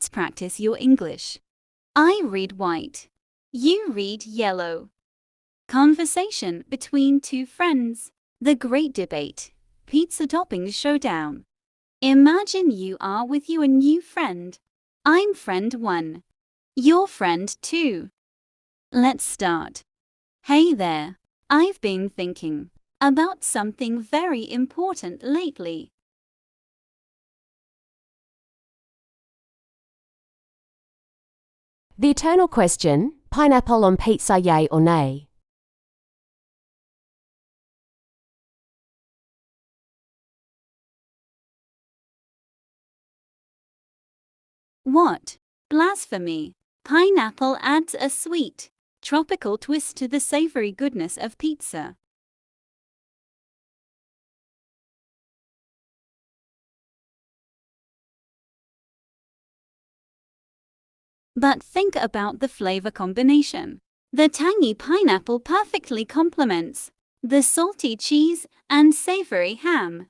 Let's practice your English. I read white. You read yellow. Conversation between two friends. The great debate. Pizza Toppings Showdown. Imagine you are with your new friend. I'm friend 1. You're friend 2. Let's start. Hey there. I've been thinking about something very important lately. The eternal question, pineapple on pizza, yay or nay? What? Blasphemy! Pineapple adds a sweet, tropical twist to the savory goodness of pizza. But think about the flavor combination. The tangy pineapple perfectly complements the salty cheese and savory ham.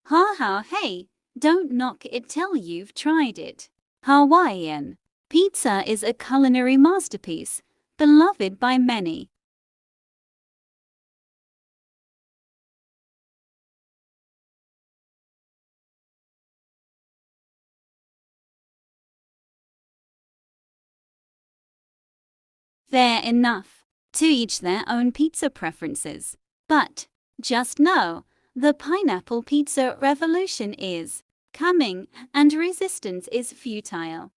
Ha ha hey, don't knock it till you've tried it. Hawaiian pizza is a culinary masterpiece, beloved by many. Fair enough. To each their own pizza preferences. But just know, the pineapple pizza revolution is coming, and resistance is futile.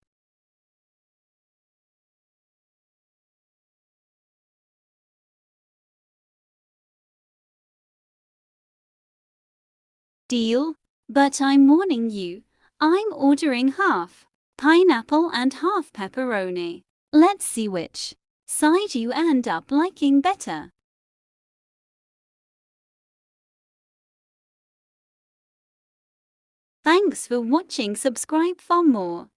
Deal? But I'm warning you, I'm ordering half pineapple and half pepperoni. Let's see which side you end up liking better. Thanks for watching. Subscribe for more.